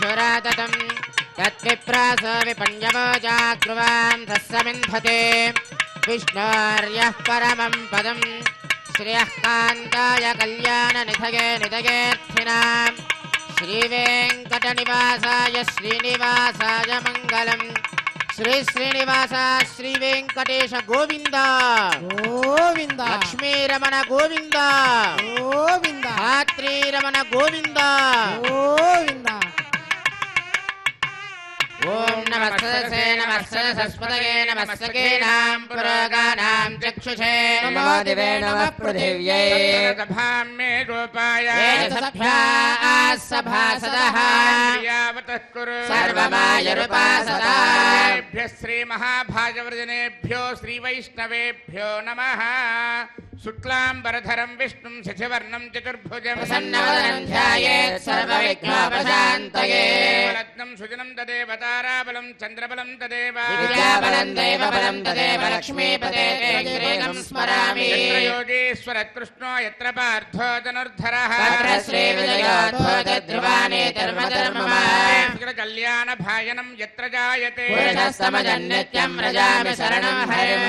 सुराततं तद्विप्रास विपण्यवो जाग्रुवां तस्समिन्धते विष्णोर्यः परमं पदं श्रियः कान्ताय कल्याणनिधये निधयेऽर्थिनां श्रीवेङ्कटनिवासाय श्रीनिवासाय मङ्गलम् श्री श्रीनिवास श्री वेंकटेश गोविंद गोविंद लक्ष्मी रमण गोविंद गोविंद धात्री रमण गोविंद गोविंद ओम नमस्ते सरस्वतये नमस्तेनां पुरोगानां चक्षुषे नमो दिवे नमः पृथिव्यै सभां मे गोपाय सभासदः यावतः कुरु सर्वमायुरुपासदाभ्यः श्रीमहाभागवतजनेभ्यो श्रीवैष्णवेभ्यो नमः शुक्लाम्बरधरं विष्णुं शशिवर्णं चतुर्भुजं प्रसन्नवदनं ध्यायेत् सर्वविघ्नोपशान्तये रत्नं सुजनं तदेव ताराबलं चन्द्रबलं तदेव विद्याबलं दैवबलं तदेव लक्ष्मीपते तं स्मरामि यत्र योगेश्वर कृष्णो यत्र पार्थो धनुर्धरः तत्र श्रीविजयोद्भूतध्रुवाणि धर्मधर्ममा कल्याणभाजनं यत्र जायते पुरुषस्तमजन्नित्यं व्रजामि शरणं हरिं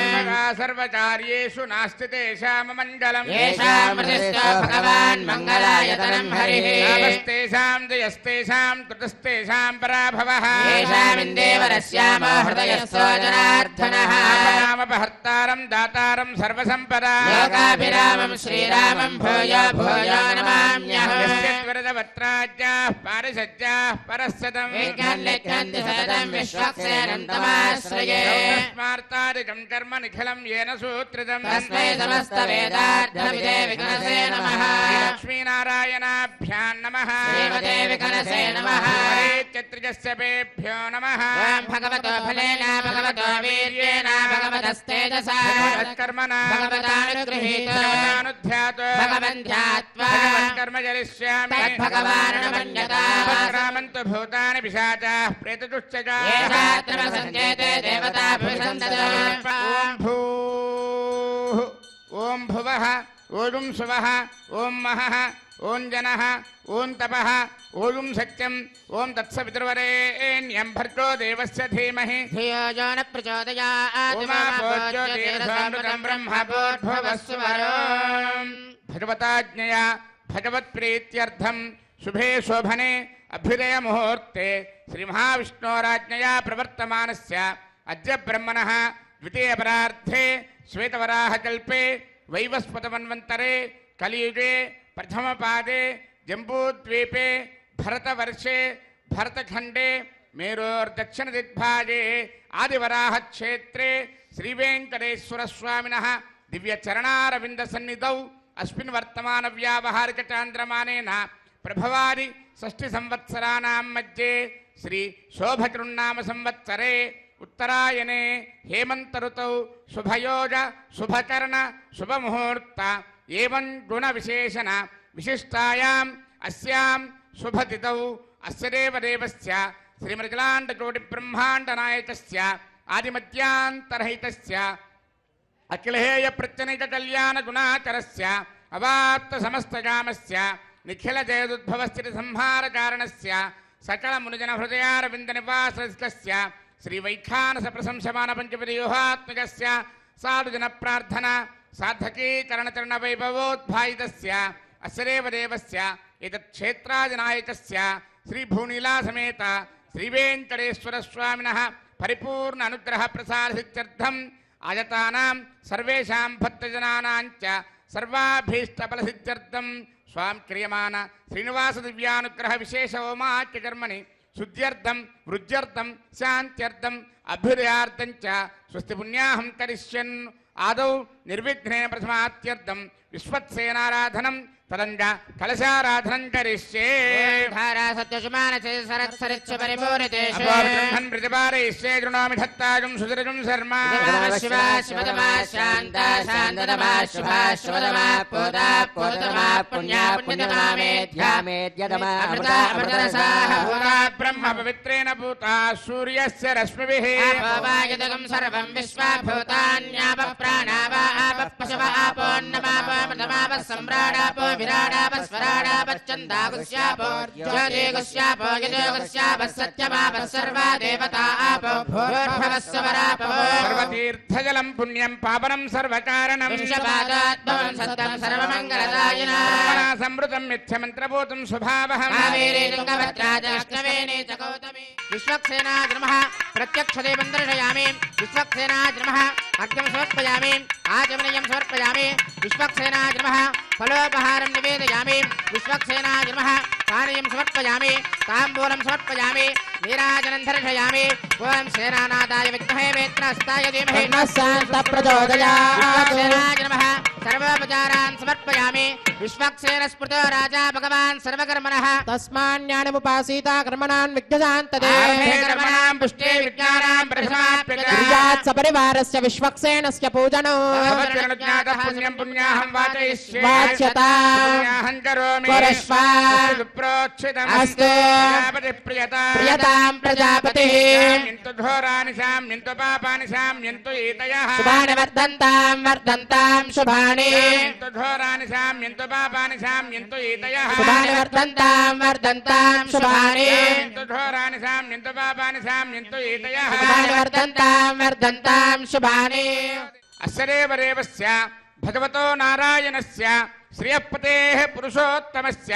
सर्वकार्येषु नास्ति तेषां मङ्गलम् येषामृतिस्तो भगवान् मङ्गलायतनं हरिः नमस्तेषां जयस्तेषां कृतस्तेषां पराभवः येषामिन्देवरस्यामो हृदयस्थो जनार्दनः नामपहर्तारं दातारं सर्वसम्पदा लोकाभिरामं श्रीरामं भूयो भूयो नमाम्यहम् वरदवत्राज्याः पारिषज्याः परस्सदं विज्ञान्यज्ञन्ति सततं विश्वक्सेनं तमाश्रये स्मार्तादिकं कर्म निखिलं येन सूत्रितं तस्मै समस्तवेदार्थविदे विघ्नसे नमः लक्ष्मीनारायणाभ्यां नमः श्रीमते विघ्नसे नमः चत्रिजस्यपेभ्यो नमः भगवतो फलेन भगवतो वीर्येण भगवतस्तेजसा कर्मणा भगवतानुगृहीतो भगवन् ध्यात्वा कर्म जरिष्यामि तद्भगवाननुमन्यता रामन्तु भूतानि पिशाचाः प्रेतदुश्चजा येषात्र सञ्चेते देवता भविषन्ततो ॐ भूः ॐ भुवः ॐ सुवः ॐ महः ॐ जनः ॐ तपः ॐ सत्यम् ॐ तत्सवितुर्वरेण्यं भर्गो देवस्य धीमहि धियो यो न प्रचोदयात् उमाभोज्योतिरसामृतं ब्रह्मभूर्भुवस्सुवरो भगवताज्ञया भगवत्प्रीत्यर्थं शुभे शोभने अभ्युदय मुहूर्ते श्रीमहाविष्णोराज्ञया प्रवर्तमानस्य अद्य ब्रह्मणः द्वितीयपरार्धे श्वेतवराहकल्पे वैवस्वतमन्वन्तरे कलियुगे प्रथमपादे जम्बूद्वीपे भरतवर्षे भरतखण्डे मेरोर्दक्षिणदिग्भागे आदिवराहक्षेत्रे श्रीवेङ्कटेश्वरस्वामिनः दिव्यचरणारविन्दसन्निधौ अस्मिन् वर्तमानव्यावहारिकचान्द्रमानेन प्रभवादि षष्ठिसंवत्सराणां मध्ये श्री शोभकृन्नाम संवत्सरे उत्तरायणे हेमंत ऋतौ शुभयोज शुभकर्ण शुभमुहूर्त एवं गुण विशेषण विशिष्टायाम् अस्यां शुभतिथौ अस्य देवदेवस्य श्रीमृगलाण्डकोटि ब्रह्माण्डनायकस्य आदिमध्यान्तरहितस्य अखिलहेय प्रत्यनिक कल्याण गुणाकरस्य अवाप्त समस्तकामस्य निखिल जयदुद्भवस्थिति संहार कारणस्य सकल मुनिजन हृदयारविन्द निवासस्य श्री वैखानस प्रशंसमान पंचपदव्यूहात्मकस्य साधुजन प्रार्थना साधकी चरण चरण वैभवोद्भायितस्य अस्य देवदेवस्य एतत् क्षेत्रादिनायकस्य श्री भूनीला समेत श्री वेंकटेश्वर स्वामिनः परिपूर्ण अनुग्रह प्रसादसिद्ध्यर्थम् आयतानां सर्वेषां भक्तजनानां च सर्वाभीष्टफलसिद्ध्यर्थं स्वां क्रियमाण श्रीनिवास दिव्यानुग्रह विशेष होमाख्य कर्मणि शुद्ध्यर्थं वृद्ध्यर्थं शान्त्यर्थं अभ्युदयार्थं च स्वस्ति पुण्याहं करिष्यन् आदौ निर्विघ्नेन प्रथमात्यर्थं विश्वत्सेनाराधनं तदंग कलशाराधनं करिष्ये धारा सत्यशुमानसे सरत्सरिच्छ परिपूरितेषु ब्रह्मन् प्रतिपादयिष्ये गृह्णामि धत्तागं सुदृढं शर्मा शिवा शिवतमा शान्ता शान्ततमा शुभा शुभतमा पूता पूततमा पुण्या पुण्यतमा मेध्या मेद्यतमा अमृता अमृतरसाः भूता ब्रह्म पवित्रेण भूता सूर्यस्य रश्मिभिः अपोवायतकं सर्वं विश्वा भूतान्यापप्र प्राणावा आपः पशव आपोन्नमापमृतमापः सम्राडापो विराडापस्वराडापश्चन्दागुस्यापो ज्योतिगुस्यापो यजोगुस्यापः सत्यमापः सर्वा देवता आपो भूर्भवः स्वरापो सर्वतीर्थजलं पुण्यं पावनं सर्वकारणं विश्वपादात्मं सत्यं सर्वमङ्गलदायिना समृतं मिथ्यमन्त्रभूतं स्वभावहं कावेरी तुङ्गभद्राजलक्ष्मेणी च गौतमी विश्वक्सेनाग्रमः प्रत्यक्षदेवं दर्शयामि विश्वक्सेनाग्रमः अर्घ्यं समर्पयामि आचमनीयं समर्पयामि विश्वक्सेनाग्रमः फलोपहारं निवेदयामि विश्वक्सेनाग्रमः पानीयं समर्पयामि ताम्बूलं समर्पयामि नीराजनं दर्शयामि ओं सेनानादाय विद्महे वेत्रहस्ताय धीमहि विश्वक्सेनाग्रमः सर्वोपचारान् समर्पयामि विश्वक्सेनस्मृतो राजा भगवान् सर्वकर्मणः तस्मान्यानमुपासीता कर्मणान् विघ्नशान्तदे कर्मणां पुष्टे विज्ञानां प्रथमाप्यता कुर्यात् सपरिवारस्य विश्वक्सेनस्य पूजनो भवत्यनुज्ञातः पुण्यं पुण्याहं वाचयिष्ये वाच्यता पुण्याहं करोमि कुरुष्व प्रोक्षितम् अस्तु प्रियतां प्रजापतिः यन्तु घोराणि शाम्यन्तु पापानि शाम्यन्तु एतयः शुभानि वर्धन्तां शुभानि यन्तु घोराणि शाम्यन्तु पापानि शाम्यन्तु एतयः शुभानि वर्धन्तां शुभानि यन्तु घोराणि शाम्यन्तु पापानि शाम्यन्तु एतयः शुभानि वर्धन्तां शुभानि अस्य देवदेवस्य भगवतो नारायणस्य श्रियःपतेः पुरुषोत्तमस्य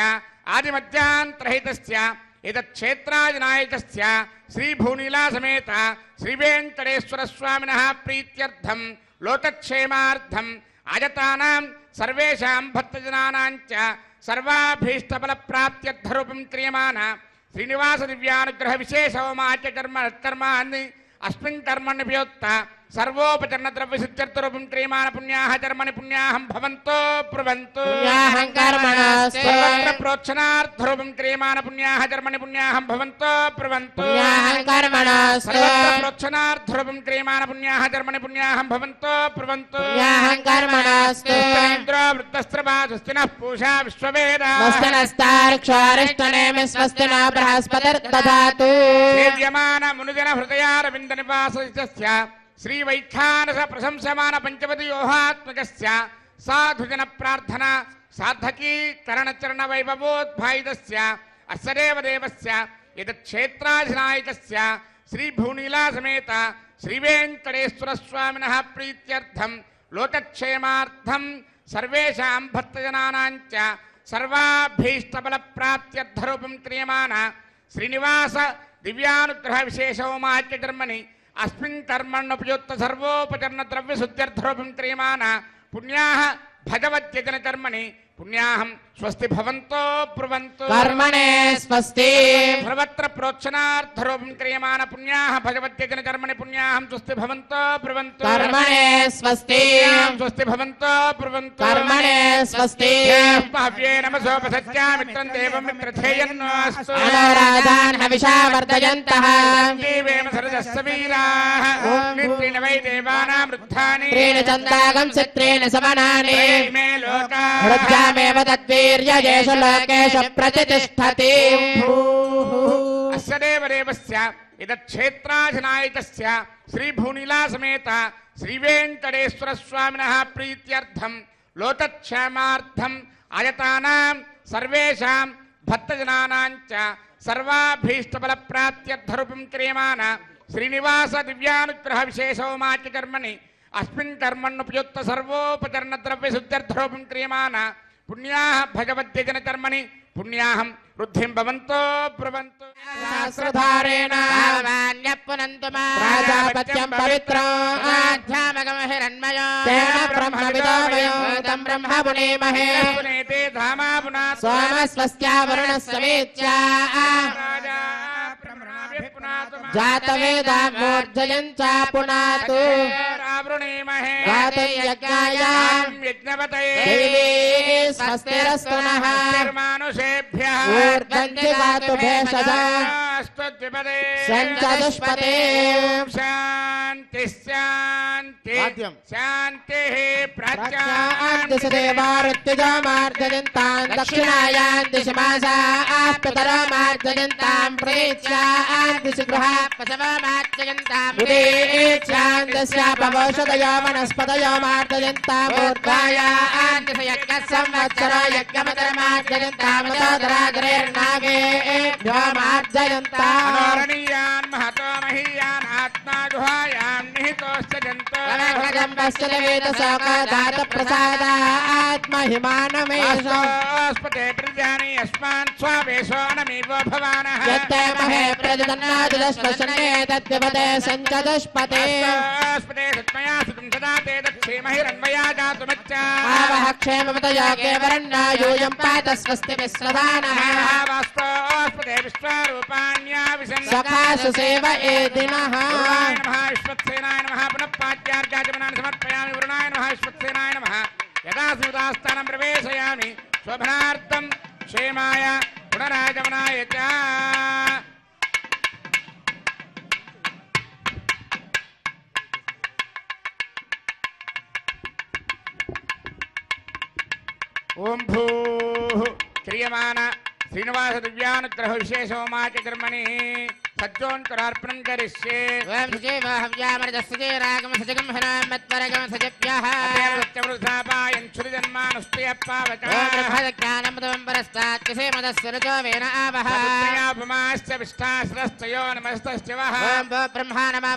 आदिमध्यान्तरहितस्य एतत्क्षेत्रादिनायकस्य श्रीभूनीलासमेत श्रीवेङ्कटेश्वरस्वामिनः प्रीत्यर्थं लोकक्षेमार्थं आयतानां सर्वेषां भक्तजनानां च सर्वाभीष्टफलप्राप्त्यर्थरूपं क्रियमाण श्रीनिवासदिव्यानुग्रहविशेषहोमाच्यकर्माणि अस्मिन् कर्मण्यभ्योक्त सर्वोपचरणद्रव्यसिद्ध्यर्थरूपं क्रियमाण पुण्याः कर्मणि पुण्याहं भवन्तो ब्रुवन्तु पुण्याहं कर्मणस्तु सर्वत्र प्रोक्षणार्थरूपं क्रियमाण पुण्याः कर्मणि पुण्याहं भवन्तो ब्रुवन्तु पुण्याहं कर्मणस्तु सर्वत्र प्रोक्षणार्थरूपं क्रियमाण पुण्याः कर्मणि पुण्याहं भवन्तो ब्रुवन्तु पुण्याहं कर्मणस्तु इन्द्रो वृद्धस्त्रवा स्वस्तिनः पूषा विश्ववेदाः स्वस्तिनस्तार्क्ष्वारिष्टनेमि स्वस्ति नो बृहस्पतिर्दधातु सेव्यमान मुनिजन हृदयारविन्दनिवासस्य श्रीवैखानस प्रशंसमान पंचवदयोहात्मकस्य साधुजन प्रार्थना साधकी करणचरण वैभवोद्भायितस्य अस्य देवदेवस्य एतत्क्षेत्राधिनायकस्य श्रीभूनीलासमेत श्रीवेङ्कटेश्वरस्वामिनः प्रीत्यर्थं लोकक्षेमार्थं सर्वेषां भक्तजनानां च सर्वाभीष्टफलप्राप्त्यर्थरूपं क्रियमाण श्रीनिवास दिव्यानुग्रहविशेषहोमाच्यकर्मणि अस्मिन् कर्मण्युपयुक्त सर्वोपचरणद्रव्यशुद्ध्यर्थरूपं क्रियमाण पुण्याः भगवत्यजनकर्मणि पुण्याहं स्वस्ति भवन्तो ब्रुवन्तु कर्मणे स्वस्ति सर्वत्र प्रोक्षणार्थरूपं क्रियमाण पुण्याः भगवत्यजनकर्मणि पुण्याहं स्वस्ति भवन्तो ब्रुवन्तु कर्मणे स्वस्ति स्वस्ति भवन्तो ब्रुवन्तु कर्मणे स्वस्ति भव्ये नमसोपसत्यामित्रं देवं मित्रथेयन्नोऽस्तु मनोराधान् हविषा वर्धयन्तः देवेम सरजस्य वीराः नित्रेण वै देवानां वृद्धानि त्रीणि चन्दागं चित्रेण समनानि मे लोकाः हृद्यामेव तद्वीर्यजेषु लोकेषु प्रतिष्ठति अस्य देवदेवस्य एतत्क्षेत्राधिनायकस्य श्रीभूनीलासमेत श्रीवेङ्कटेश्वरस्वामिनः प्रीत्यर्थं लोकक्षेमार्थं आयतानां सर्वेषां भक्तजनानां च सर्वाभीष्टफलप्राप्त्यर्थरूपं क्रियमाण श्रीनिवास दिव्यानुग्रहविशेषहोमाच्यकर्मणि अस्मिन् कर्मण्युपयुक्त सर्वोपचरणद्रव्यशुद्ध्यर्थरूपं क्रियमाण पुण्याः भगवत्यजनकर्मणि पुण्याहं वृद्धिं भवन्तो ब्रुवन्तु सहस्रधारेण भगवान्यः प्राजापत्यं पवित्रं आध्यात्मकं हिरण्मयो तेन ब्रह्मविदो वयो तं ब्रह्म पुनेमहे पुनेते धामा पुनात् सोमस्वस्या वरुणस्य वेत्या राजा ब्रह्मणाभिः पुनातु जातवेदा मूर्धयं च पुनातु आवृणीमहे गातुं यज्ञाय यज्ञपतये देवी स्वस्तिरस्तु नः निर्मानुषेभ्यः ऊर्ध्वं दिवातु भेषजा स्तुद्विपदे सञ्चतुष्पदे शान्ति शान्ति वाद्यं। शान्तिः प्रत्यादिशदेवारुत्तिजामार्जयन्तां दक्षिणायां दिशमासाः पितरमार्जयन्तां प्रेत्यादिशि गृहा पशवमार्जयन्तां उदीच्यां दस्यापवौषधयो वनस्पतयो मार्जयन्तां ऊर्ध्वायां यज्ञः संवत्सरो यज्ञमतरमार्जयन्तां तोदरादरेर्नागेभ्यो मार्जयन्ताम् अनोरणीयान् महतो महीयान् आत्मा गुहायां निहितोऽस्य जम्बस्य वेदशोकदातप्रसादात्महिमानमेषु जन्तोऽस्पते प्रजानि अस्मान् स्वावेशो नमीवो भवानः यत्ते महे प्रजदन्नादिलश्वसन्ने तद्विपदे सञ्चदुष्पते अस्पते सत्मया सुतं सदा ते दक्षेमहिरन्मया जातुमच्चा आवः क्षेमपतयो केवरन्ना यूयं पात स्वस्ति विश्वदानः वास्तोऽस्पते विश्वारूपाण्या विशन् सखासु सेव एदिनः वरुणाय नमः विश्वक्सेनाय नमः पुनः पाद्यार्घ्याचमनानि समर्पयामि वरुणाय नमः विश्वक्सेनाय नमः यदा स्मृतास्थानं प्रवेशयामि शोभनार्थं क्षेमाय पुनरागमनाय च ओम भूः क्रियमान श्रीनिवास दिव्यानुग्रह विशेषोमाच कर्मणि सज्जोन्तरार्पणं करिष्ये वयं सुजेव हव्यामरजस्य रागं सजगं हरां मत्परगं सजप्यः सत्यवृद्धापायन् क्षुरिजन्मानुष्टयप्पावच ज्ञानमदं परस्तात् किसे मदस्वरजो वेन आवः सत्यापमाश्च विष्ठाश्रस्तयो नमस्तश्च वः ओम ब्रह्मा नमः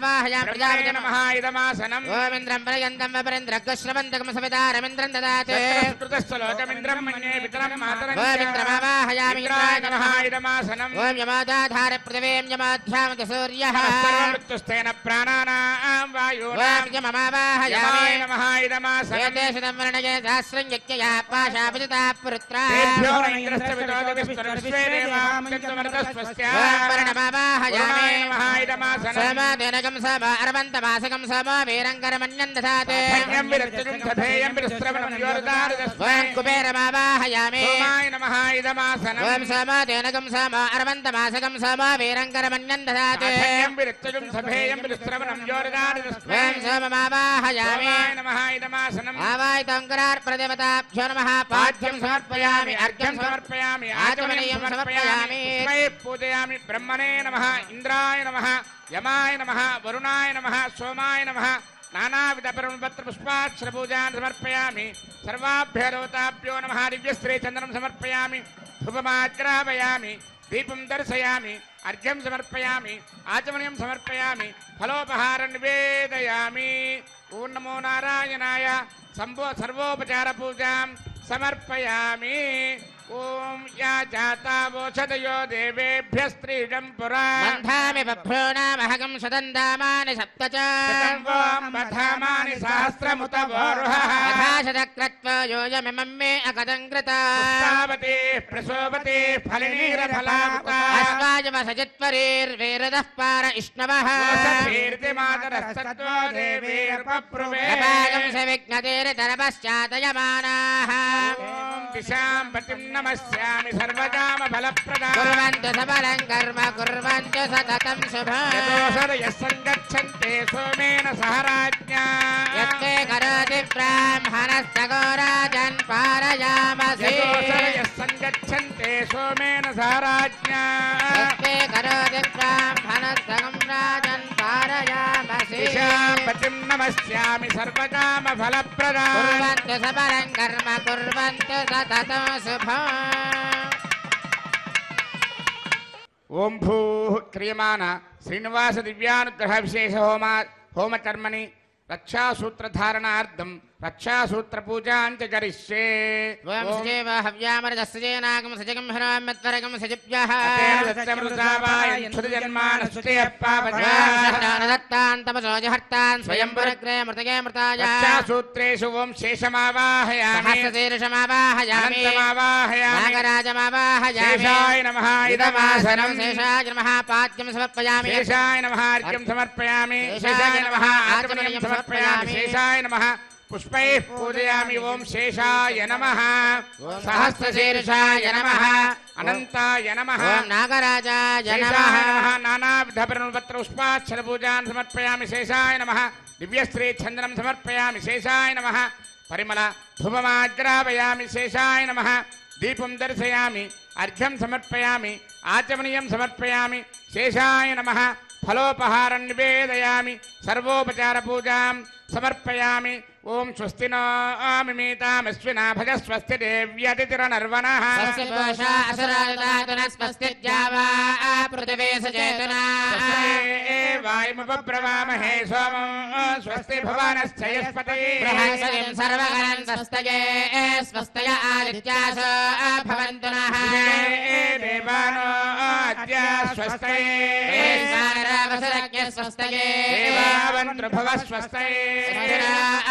प्रजापते नमः इदमासनम् ओम इंद्रं पर्यन्तं वपरेन्द्रग्श्रवन्तकं सवितारमिन्द्रं ददाते कृतश्च लोकमिन्द्रं मन्ये पितरं मातरं ओम इंद्रमावाहयामि इंद्राय नमः इदमासनम् ओम यमादाधार पृथिवीं यमाध्यामत सूर्यः सर्वमृत्युस्तेन प्राणानां वायुनां ओम यममावाहयामि यमाय नमः इदमासनम् एतेषु वर्णये सहस्रं यज्ञया पाशापिता पुरुत्रा तेभ्यो न इन्द्रस्य विदोदविस्तरविश्वे देवामृतस्वस्य ओम वर्णमावाहयामि वरुणाय नमः इदमासनम् समादेनकं सम अरवन्तमासकं सम वीरङ्करमन्यं दधाते धन्यं विरक्तिं तथेयं विरस्त्रवणं योरदारदस्मै ओम कुबेरमावाहयामि सोमाय नमः इदमासनम् ओम समादेनकं सम अरवन्तमासकं सम वीरङ्करमन्यं दधाते धन्यं विरक्तिं तथेयं विरस्त्रवणं योरदारदस्मै ओम सोममावाहयामि सोमाय नमः इदमासनम् आवाहितं करार्प्रदेवताभ्यो नमः पाद्यं समर्पयामि अर्घ्यं समर्पयामि आचमनीयं समर्पयामि तस्मै पूजयामि ब्रह्मणे नमः इंद्राय नमः यमाय नमः वरुणाय नमः सोमाय नमः नानाविध परमपत्र पुष्पाक्षरपूजान् समर्पयामि सर्वाभ्यो देवताभ्यो नमः दिव्यस्त्रे चन्दनं समर्पयामि धूपमाग्रापयामि दीपं दर्शयामि अर्घ्यं समर्पयामि आचमनीयं समर्पयामि फलोपहारं निवेदयामि ओं नमो नारायणाय सर्वोपचार पूजां समर्पयामि ओम या जाता वोषधयो देवेभ्यः स्त्रीजं पुरा बन्धामि बभ्रो नामहगं शतन्दामानि सप्त च बधामानि सहस्रमुत वोरुहः अथाशतक्रत्वा योजमिमं मे अकदं कृता पुष्पावती प्रसोवती फलिनीरफलामुता अस्माजमसजित्वरीर्वेरदः पार इष्णवः कीर्तिमातरस्तत्त्वो देवीर्पप्रुवे पागं सविघ्नतेरतरपश्चातयमानाः दिशां पतिं नमस्यामि सर्वकामफलप्रदां कुर्वन्तु सबलं कर्म कुर्वन्तु सततं शुभम् यतोऽसरयः सङ्गच्छन्ते सोमेन सह राज्ञा यत्ते करोति ब्राह्मणस्तगोराजन् पारयामसि यतोऽसरयः सङ्गच्छन्ते सोमेन सह राज्ञा यत्ते करोति ब्राह्मणस्तगं राजन् पारयामसि दिशां पतिं नमस्यामि सर्वकामफलप्रदां कुर्वन्तु सबलं कर्म कुर्वन्तु सततं शुभम् ओम भूः क्रियमाण श्रीनिवास दिव्यानुग्रह विशेष होम कर्मणि रक्षासूत्रधारणार्थं रक्षासूत्रपूजां च करिष्ये ओम सुजेव हव्यामरजस्येनागं सजगं हरामत्वरगं सजिभ्यः दत्तान् तपसो जहर्तान् स्वयंवरग्रे मृतगे मृताय रक्षासूत्रेषु ओम शेषमावाहयामि सहस्रशीर्षमावाहयामि नागराजमावाहयामि शेषाय नमः इदमासनं शेषाय नमः पाद्यं समर्पयामि शेषाय नमः अर्घ्यं समर्पयामि शेषाय नमः आचमनीयं समर्पयामि शेषाय नमः पुष्पैः पूजयामि। ओम शेषाय नमः, सहस्रशीर्षाय नमः, अनंताय नमः, ओम नागराजाय नमः, शेषाय नमः। नानाविध परिमलपत्र पुष्पाक्षर पूजान् समर्पयामि। शेषाय नमः। दिव्यश्री चंदनं समर्पयामि। शेषाय नमः। परिमल धूपमाग्रापयामि। शेषाय नमः। दीपं दर्शयामि। अर्घ्यं समर्पयामि। आचमनीयं समर्पयामि। शेषाय नमः। फलोपहारं निवेदयामि। सर्वोपचार पूजां समर्पयामि। ओम स्वस्ति नो मिमीतामश्विना भज स्वस्ति देव्यतिथिरनर्वणः। स्वस्ति पूषा असुराददातुनः स्वस्ति द्यावा पृथिवी सचेतना। वायुमुपब्रवामहे सोमं स्वस्ति भुवनश्चयस्पतिः। बृहस्पतिं सर्वगणं स्वस्तये स्वस्तय आदित्यासो भवन्तु नः। देवानो अद्य स्वस्तये। वसुरज्ञ स्वस्तये देवावन्तृभुव स्वस्तये।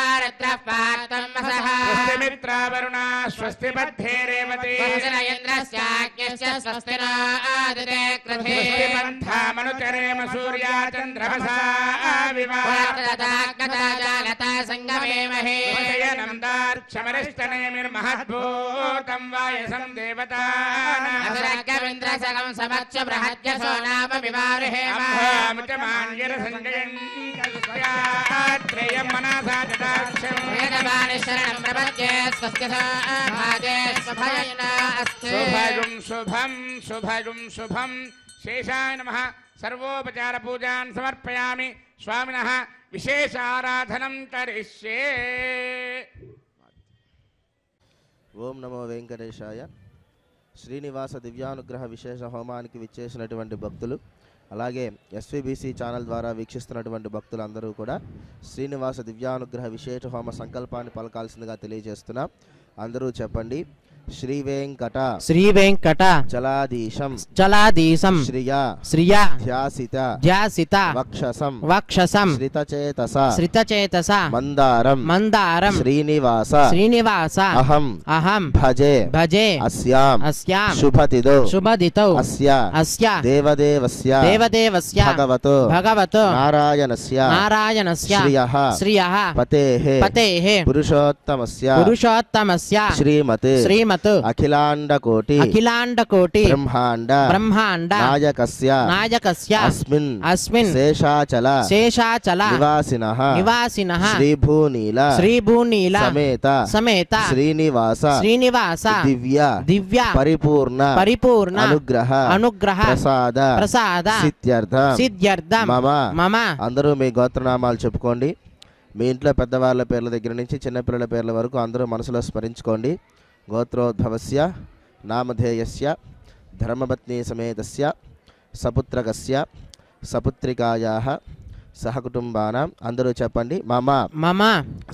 आरत्रः पात्रं वसः। स्वस्ति मित्रावरुणा स्वस्ति बद्धे रेवती। स्वस्ति इन्द्रस्याज्ञस्य स्वस्ति नो आदिते कृधे। स्वस्ति पन्थामनुचरेम सूर्या चन्द्रमसा विवाहगता जागता संगमेमहे। विजयनं दार्क्षमरिष्टनेमिर्महद्भूतं वायसं देवतानाम्। असुरज्ञमिन्द्रसगं समक्ष बृहद्यसो नाम विवारुहेम। त्रयं मनसा जटाक्षं वेदवाणी शरणं प्रपद्ये स्वस्ति भागे स्वभयेन अस्तु। शुभगुं शुभं शुभगुं शुभं। शेषाय नमः। सर्वोपचार पूजान् समर्पयामि। स्वामिनः विशेष आराधनं करिष्ये। ఓం నమో వెంకటేశాయ. శ్రీనివాస దివ్యానుగ్రహ విశేష హోమానికి విచ్చేసినటువంటి భక్తులు, అలాగే ఎస్వీబీసీ ఛానల్ ద్వారా వీక్షిస్తున్నటువంటి భక్తులందరూ కూడా శ్రీనివాస దివ్యానుగ్రహ విశేష హోమ సంకల్పాన్ని పలకాల్సిందిగా తెలియజేస్తున్నాం. అందరూ చెప్పండి. శ్రీ వెంకట శ్రీ వెంకట చలాదీశం చలాదీశం శ్రియా శ్రియా ధ్యాసిత ధ్యాసిత వక్షసం వక్షసం శ్రితచేతస శ్రితచేతస మందారం మందారం శ్రీనివాస శ్రీనివాస అహం అహం భజే భజే అస్యాం అస్యాం శుభతిదో శుభదితౌ అస్య అస్య దేవదేవస్య దేవదేవస్య భగవతో భగవతో నారాయణస్య నారాయణస్య శ్రియః శ్రియః పతేః పతేః పురుషోత్తమస్య పురుషోత్తమస్య శ్రీమత్ శ్రీమత్ అఖిలాండకోటి అఖిలాండకోటి బ్రహ్మాండ బ్రహ్మాండ నాయకస్య నాయకస్య అస్మిన్ అస్మిన్ శేషాచల శేషాచల నివాసినః నివాసినః శ్రీభూనీల శ్రీభూనీల సమేత సమేత శ్రీనివాస శ్రీనివాస దివ్య దివ్య పరిపూర్ణ పరిపూర్ణ అనుగ్రహ అనుగ్రహ ప్రసాద ప్రసాద సిద్ధ్యర్థం సిద్ధ్యర్థం మమ మమ అందరూ మీ గోత్రనామాలు చెప్పుకోండి. మీ ఇంట్లో పెద్దవాళ్ళ పేర్ల దగ్గర నుంచి చిన్నపిల్లల పేర్ల వరకు అందరూ మనసులో స్మరించుకోండి. గోత్రోద్భవస్య నామధేయస్య ధర్మపత్ని సమేతస్య సపుత్రకస్య సపుత్రికాయాః సహకుటుంబానాం. అందరూ చెప్పండి. మమ మమ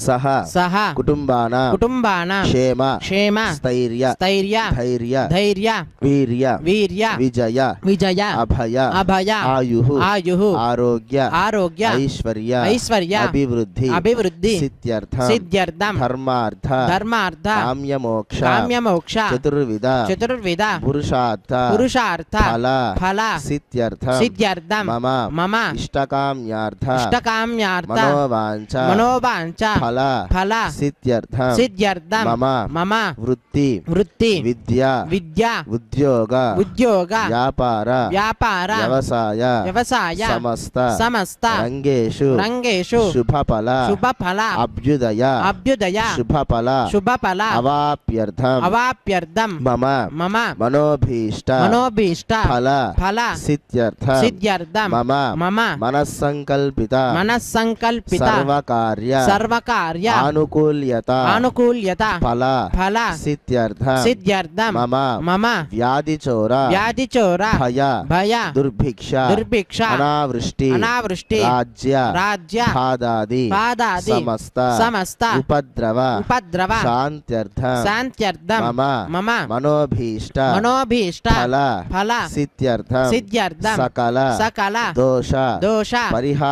సహ సహ కుటుంబానాం కుటుంబానాం క్షేమ క్షేమ స్థైర్య స్థైర్య ధైర్య ధైర్య వీర్య వీర్య విజయ విజయ అభయ అభయ ఆయుః ఆయుః ఆరోగ్య ఆరోగ్య ఐశ్వర్య ఐశ్వర్య అభివృద్ధి అభివృద్ధి సిద్ధ్యర్థం సిద్ధ్యర్థం ధర్మార్థ ధర్మార్థ కామ్యమోక్ష కామ్యమోక్ష చతుర్విధ చతుర్విధ పురుషార్థ పురుషార్థ ఫల ఫల సిద్ధ్యర్థం సిద్ధ్యర్థం మమ మమ ఇష్టకామ్యార్థ ఇష్టకామ్యార్థ మనోవాంఛ మనోవాంఛ ఫల ఫల సిద్ధ్యర్థం సిద్ధ్యర్థం మమ మమ వృత్తి వృత్తి విద్య విద్య ఉద్యోగ ఉద్యోగ వ్యాపార వ్యాపార వ్యవసాయ వ్యవసాయ సమస్త సమస్త రంగేషు రంగేషు శుభఫల శుభఫల అభ్యుదయ అభ్యుదయ శుభఫల శుభఫల అవాప్యర్థం అవాప్యర్థం మమ మమ మనోభీష్ట మనోభీష్ట ఫల ఫల సిద్ధ్యర్థం సిద్ధ్యర్థం మమ మమ మనస్సంకల్పిత మనస్సంకల్పిత సర్వకార్య సర్వకార్య ఆనుకూల్యత ఆనుకూల్యత ఫల ఫల సిద్ధ్యర్థం సిద్ధ్యర్థం మమ మమ వ్యాధిచోర వ్యాధిచోర భయ భయ దుర్భిక్ష దుర్భిక్ష అనావృష్టి అనావృష్టి రాజ్య రాజ్య బాధాది బాధాది సమస్త సమస్త ఉపద్రవ ఉపద్రవ శాంత్యర్థం శాంత్యర్థం మమ మమ మనోభీష్ట మనోభీష్ట ఫల ఫల సిద్ధ్యర్థం సిద్ధ్యర్థం సకల సకల దోష దోష పరిహారార్థం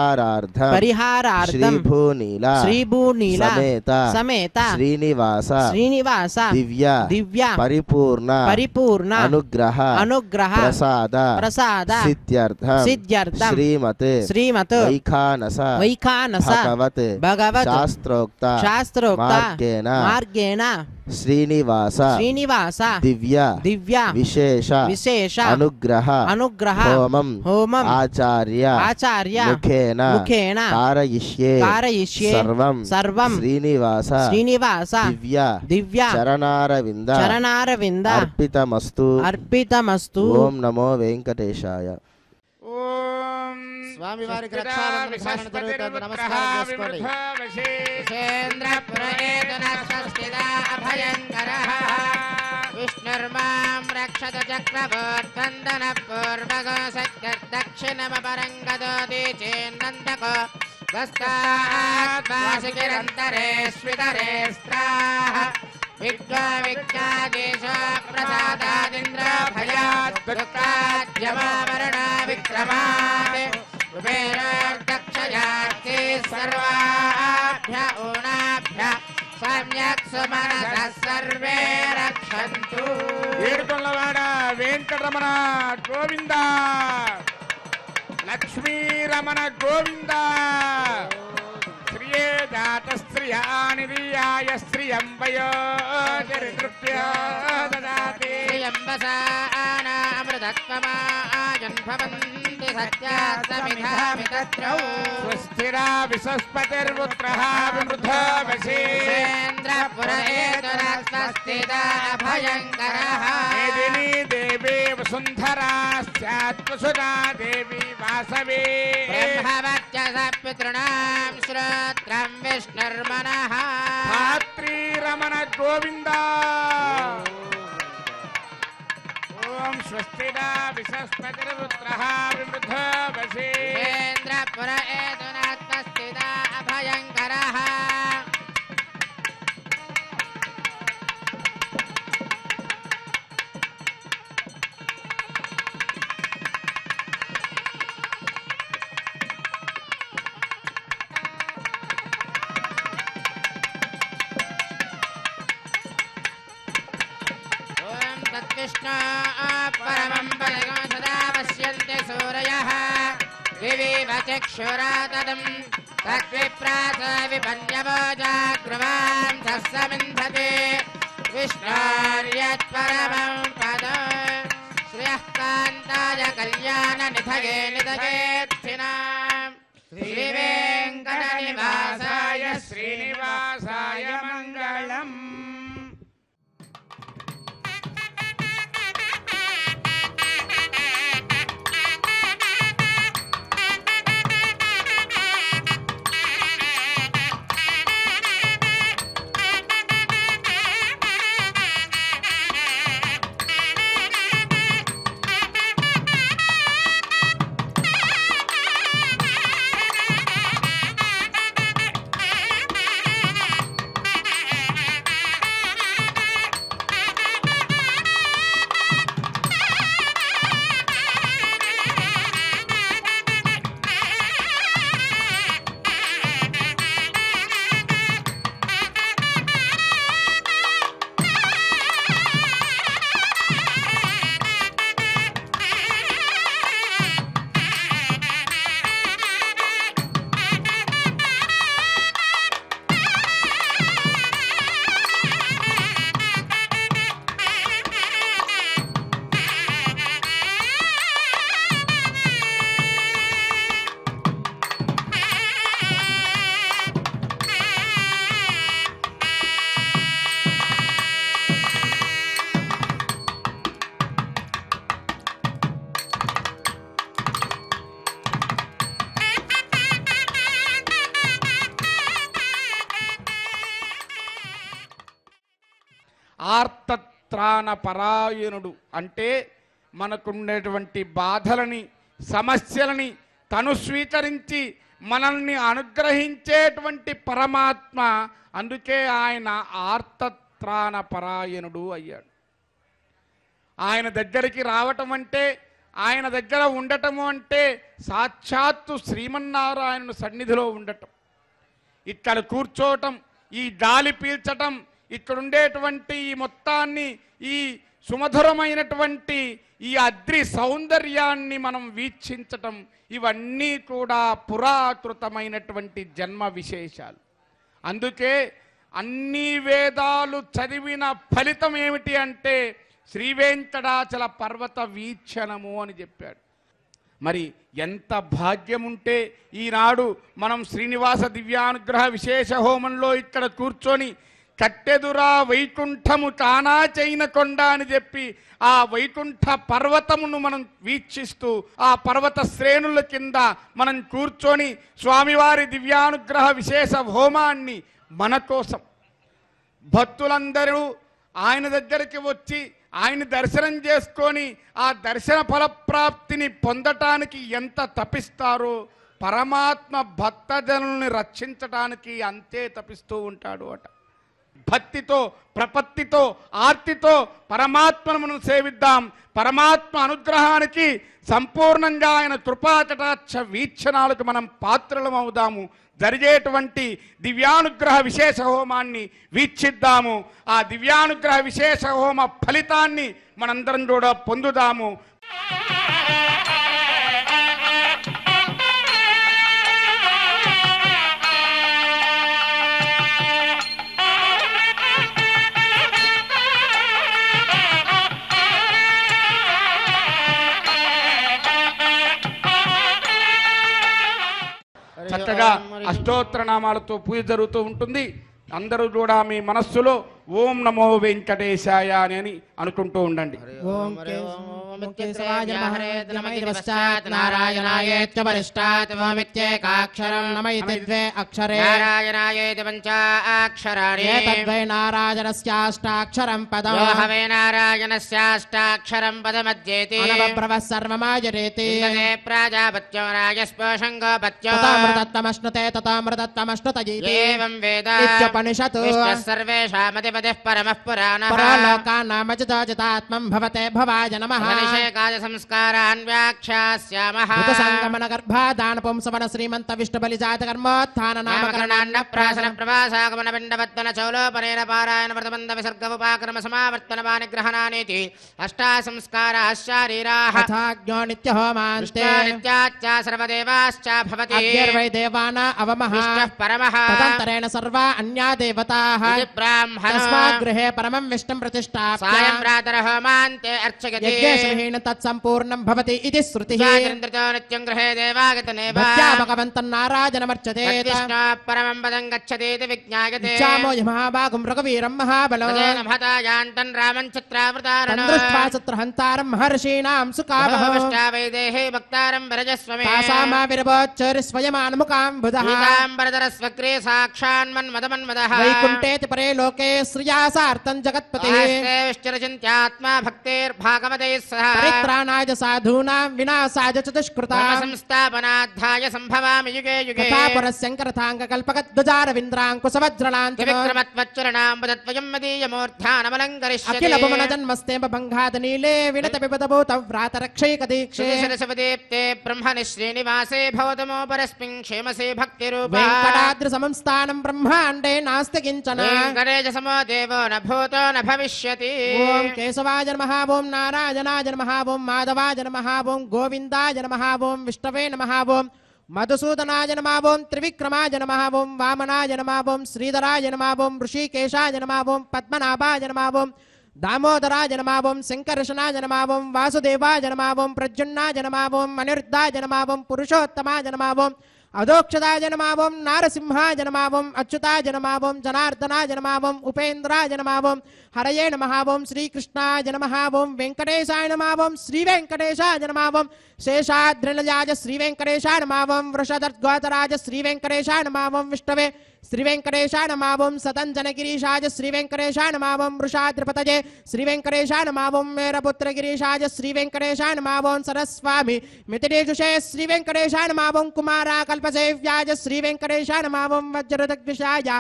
పరిహారార్థం శ్రీభూనీల సమేత శ్రీనివాస దివ్య పరిపూర్ణ అనుగ్రహ ప్రసాద సిద్ధ్యర్థం శ్రీమత్ వైఖానస భగవత్ శాస్త్రోక్త మార్గేణ శ్రీనివాస దివ్య విశేష అనుగ్రహ హోమం ఆచార్య ముఖేన కారయిష్యే సర్వం శ్రీనివాస దివ్య చరణారవింద అర్పితమస్తు ఓం నమో వెంకటేశాయ. స్వామివారికి రక్షాబంధన విధానం జరుగుతుంది. నమస్కారం చేసుకోండి. విష్ణుర్మాం రక్షత చక్రవర్తందన పూర్వగో సత్యర్దక్షిణమపరంగదోది చేన్నందకో వస్తాత్మాసికిరంతరే స్వితరే స్త్రాః విజ్ఞాదేశ ప్రసాదాదింద్ర భయాత్ దుఃఖాద్యమావరణ విక్రమాత్ కుబేరోర్దక్షయార్తి సర్వాభ్య ఊనాభ్య సమ్యక్ సుమనసః సర్వే రక్షంతు. ఏడుకొండలవాడ వెంకటరమణ గోవింద, లక్ష్మీరమణ గోవింద. శ్రియే జాత శ్రియానిధియాయ శ్రియంబయో చరితృప్యో దదాతి. శ్రియంబసానామృతత్వమాజన్భవంతి సత్యాస్తమిధామితత్రౌ. స్వస్తిరా విశస్పతిర్పుత్రః వివృధో వశేంద్ర పురేతురస్వస్తిదా అభయంకరః. మేదినీ దేవీ వసుంధరా స్యాత్వసుదా దేవీ వాసవే. బ్రహ్మవత్యస పితॄణాం శ్రోత్రం విష్ణుర్మనః. ధాత్రీరమణ గోవింద. ఓం స్వస్తిదా విశస్పతిర్పుత్రః వివృధో వశేంద్ర పురేతురస్వస్తిదా అభయంకరః. తద్విష్ణో పరమం పదగం సదా పశ్యంతి సూరయః. వివివ చక్షురాతదం తద్విప్రాస విపన్యవో జాగృవాం సస్సమింధతే. విష్ణోర్యత్పరమం పదం శ్రియః కాంతాయ కళ్యాణ నిధయే నిధయేత్థినాం. శ్రీవేంకట నివాసాయ శ్రీనివాసాయ మంగళం. ఆర్తత్రాణ పరాయణుడు అంటే మనకుండేటువంటి బాధలని సమస్యలని తను స్వీకరించి మనల్ని అనుగ్రహించేటువంటి పరమాత్మ. అందుకే ఆయన ఆర్తత్రాణ పరాయణుడు అయ్యాడు. ఆయన దగ్గరికి రావటం అంటే ఆయన దగ్గర ఉండటము అంటే సాక్షాత్తు శ్రీమన్నారాయణుని సన్నిధిలో ఉండటం, ఇక్కడ కూర్చోవటం, ఈ గాలి పీల్చటం, ఇక్కడ ఉండేటువంటి ఈ మొత్తాన్ని, ఈ సుమధురమైనటువంటి ఈ అద్రి సౌందర్యాన్ని మనం వీక్షించటం, ఇవన్నీ కూడా పురాకృతమైనటువంటి జన్మ విశేషాలు. అందుకే అన్ని వేదాలు చదివిన ఫలితం ఏమిటి అంటే శ్రీ వెంకటాచల పర్వత వీక్షణము అని చెప్పాడు. మరి ఎంత భాగ్యం ఉంటే ఈనాడు మనం శ్రీనివాస దివ్యానుగ్రహ విశేష హోమంలో ఇక్కడ కూర్చొని కట్టెదురా వైకుంఠము తానా చైన కొండ అని చెప్పి ఆ వైకుంఠ పర్వతమును మనం వీక్షిస్తూ ఆ పర్వత శ్రేణుల కింద మనం కూర్చొని స్వామివారి దివ్యానుగ్రహ విశేష హోమాన్ని మన కోసం భక్తులందరూ ఆయన దగ్గరికి వచ్చి ఆయన దర్శనం చేసుకొని ఆ దర్శన ఫలప్రాప్తిని పొందటానికి ఎంత తపిస్తారో పరమాత్మ భక్తజనుల్ని రక్షించటానికి అంతే తపిస్తూ ఉంటాడు అట. భక్తితో, ప్రపత్తితో, ఆర్తితో పరమాత్మను మనం సేవిద్దాం. పరమాత్మ అనుగ్రహానికి సంపూర్ణంగా ఆయన కృపాకటాక్ష వీక్షణాలకు మనం పాత్రలం అవుదాము. జరిగేటువంటి దివ్యానుగ్రహ విశేష హోమాన్ని వీక్షిద్దాము. ఆ దివ్యానుగ్రహ విశేష హోమ ఫలితాన్ని మనందరం కూడా పొందుదాము. చక్కగా అష్టోత్తర నామాలతో పూజ జరుగుతూ ఉంటుంది. అందరూ కూడా మీ మనస్సులో ఓం నమో వెంకటేశాయ అని అనుకుంటూ ఉండండి. ఓం కేశవాయ నమః నమః నారాయణాయేత్య పరిష్టాత్ ఓమిత్యేకాక్షరం నమః ఇతి ద్వే అక్షరే నారాయణాయేతి పంచాక్షరాణి ఏతద్వై నారాయణస్యాష్టాక్షరం పదం యో హవే నారాయణస్యాష్టాక్షరం పదమధ్యేతి అనవబ్రవః సర్వమాజరేతి ఇంద్రే ప్రాజాపత్యో రాజస్పోషంగోపత్యో తథామృతత్వమశ్నుతే తథామృతత్వమశ్నుతయీతి ఏవం వేద నిత్యోపనిషత్ విష్ణుః సర్వేషామధిపతిః పరమః పురాణః పరలోకానామజితాజితాత్మం భవతే భవాయ నమః అభిషేకాయ సంస్కారాన్ వ్యాఖ్యాస్యామః సంగమన గర్భాదాన పుంసవన శ్రీమంత విష్ణు బలిజాత కర్మోత్థాన నామకరణాన్న ప్రాసన ప్రవాసాగమన పిండవత్తన చౌలోపనేన పారాయణ వ్రతబంధ విసర్గ ఉపాక్రమ సమావర్తన వానిగ్రహణానేతి అష్టా సంస్కారాః శారీరాః తథాజ్ఞో నిత్య హోమాంతే నిత్యాచ్చ సర్వదేవాశ్చ భవతి అగ్నిర్వై దేవానా అవమః విష్ణుః పరమః తదంతరేణ సర్వా అన్యా దేవతాః ఇది బ్రాహ్మణో తస్మాత్ గృహే పరమం విష్ణుం ప్రతిష్ఠాప్య సాయం ప్రాతర హోమాంతే అర్చయతి యజ్ఞేశమహీన తత్సంపూర్ణం భవతి ఇది శృతిః చంద్రతో నిత్యం గృహే దేవాగతనేవ భక్త్యా భగవంతం నారాయణమర్చతే విష్ణు పరమం పదం గచ్చతేతి విజ్ఞాయతే ఇచ్చామో మహాభాగం రఘువీరం మహాబలో తదేన మహతాయాంతం రామం చిత్రావృతారణో తందృష్ట్వా చిత్రహంతారం మహర్షీణాం సుకామః వైదేహే భక్తారం వరజస్వమే తాసామావిర్భోచ్చరి స్వయమానుముఖాంబుధః పీతాంబరధర స్వగ్రే సాక్షాన్మన్మదమన్మదః వైకుంఠేతి పరే లోకే శ్రియా సార్థం జగత్పతిః విష్ణురచింత్యాత్మా భక్తేర్భాగవతైః సహ పరిత్రాణాయ సాధూనాం వినాశాయ చ దుష్కృతాం సంస్థాపనార్థాయ సంభవామి యుగే యుగే తథాపురశంకరథాంగకల్పకద్వజారవింద్రాంకుశవజ్రలాంతినో విక్రమత్వచ్చరణాంబుదత్వయం మదీయమూర్ధ్యానమలంకరిష్యతి అఖిల భువనజన్మస్తేమ నీలే వినత విపదభూత వ్రాతరక్షైక దీక్షే సరసవదీప్తే బ్రహ్మణి శ్రీనివాసే భవతమో పరస్మిన్ క్షేమసే భక్తిరూపా వెంకటాద్రి సంస్థానం బ్రహ్మాండే నాస్తి కించన వెంకటేశ సమో దేవో న భూతో న భవిష్యతి ఓం కేశవాయ నమః ఓం నారాయణాయ నమః ఓం మాధవాయ నమః ఓం గోవిందాయ నమః ఓం విష్ణవే నమః ఓం మధుసూదనాయ నమః ఓం త్రివిక్రమాయ నమః ఓం వామనాయ నమః ఓం శ్రీధరాయ నమః ఓం ఋషికేశాయ నమః ఓం పద్మనాభాయ నమః ఓం దామోదరాయ నమః ఓం శంకర్షణాయ నమః ఓం వాసుదేవాయ నమః ఓం ప్రద్యుమ్నాయ నమః ఓం అనిరుద్ధాయ నమః ఓం పురుషోత్తమాయ నమః ఓం అదోక్షదాయ నమః ఓం నారసింహాయ నమః ఓం అచ్యుతాయ నమః ఓం జనార్దనాయ నమః ఓం ఉపేంద్రాయ నమః ఓం హరయే నమః ఓం శ్రీకృష్ణాయ నమః ఓం వెంకటేశాయ నమః ఓం శ్రీ వెంకటేశాయ నమః ఓం శేషాద్రిలయాయ శ్రీ వెంకటేశాయ నమః ఓం వృషధర్గోతరాయ శ్రీ వెంకటేశాయ నమః ఓం విష్ణవే శ్రీ వెంకటేశాయ నమావం సతంజనగిరీశాయ శ్రీ వెంకటేశాయ నమావం వృషాద్రిపతయే శ్రీ వెంకటేశాయ నమావం మేరపుత్రగిరీశాయ శ్రీ వెంకటేశాయ నమావం సరస్వామి మితిరేజుషే శ్రీ వెంకటేశాయ నమావం కుమారా కల్పసేవ్యాయ శ్రీ వెంకటేశాయ నమావం వజ్రదగ్విషాయ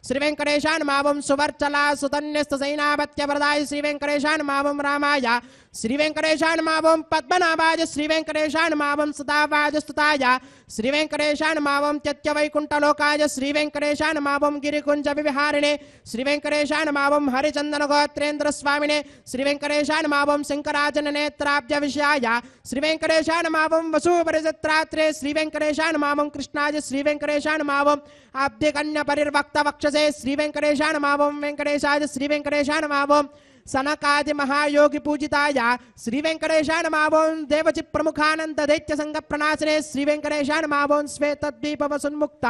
శ్రీ వెంకటేశాయ నమావం సువర్చలా సుతన్యస్త సైనాపత్యవరదాయ శ్రీ వెంకటేశాయ నమావం రామాయ శ్రీ వెంకటేశాయ నమావం పద్మనాభాయ శ్రీ వెంకటేశాయ నమావం సదావాయ స్తుతాయ శ్రీ వెంకటేశాయ నమావం త్యత్యవైకుంఠలోకాయ శ్రీ వెంకటేశాయ నమావం గిరికుంజ విహారిణే శ్రీ వెంకటేశాయ నమావం హరిచందన గోత్రేంద్ర స్వామినే శ్రీ వెంకటేశాయ నమావం శంకరాజన నేత్రాబ్జ విషయాయ శ్రీ వెంకటేశాయ నమావం వసూపరిజత్రాత్రే శ్రీ వెంకటేశాయ నమావం కృష్ణాయ శ్రీ వెంకటేశాయ నమావం అబ్ధికన్య పరిర్వక్త వక్షసే శ్రీ వెంకటేశాయ నమావం వెంకటేశాయ శ్రీ వెంకటేశాయ నమావం సనకాది మహాయోగి పూజితాయ శ్రీ వెంకటేశాయ నమావం దేవచి ప్రముఖానంద దైత్య సంగ ప్రణాశనే శ్రీ వెంకటేశాయ నమావం శ్వేతద్వీప వసున్ముక్త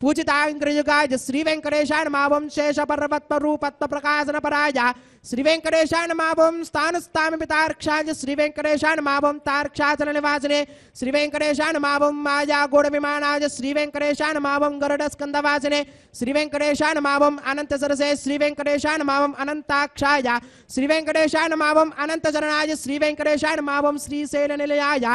పూజితాంగ్రయుగాయ శ్రీ వెంకటేశాయ నమావం శేష పర్వత్వ రూపత్వ ప్రకాశన పరాయ శ్రీ వెంకటేశాయ నమావం స్థానస్థామి పితార్క్షాయ శ్రీ వెంకటేశాయ నమావం తార్క్షాచల నివాసనే శ్రీ వెంకటేశాయ నమావం మాయా గూఢ విమానాయ శ్రీ వెంకటేశాయ నమావం గరుడ స్కందవాసనే శ్రీ వెంకటేశాయ నమావం అనంత సరసే శ్రీ వెంకటేశాయ నమావం అనంతాక్షాయ శ్రీ వెంకటేశాయ నమావం అనంత చరణాయ శ్రీ వెంకటేశాయ నమావం శ్రీశైల నిలయాయ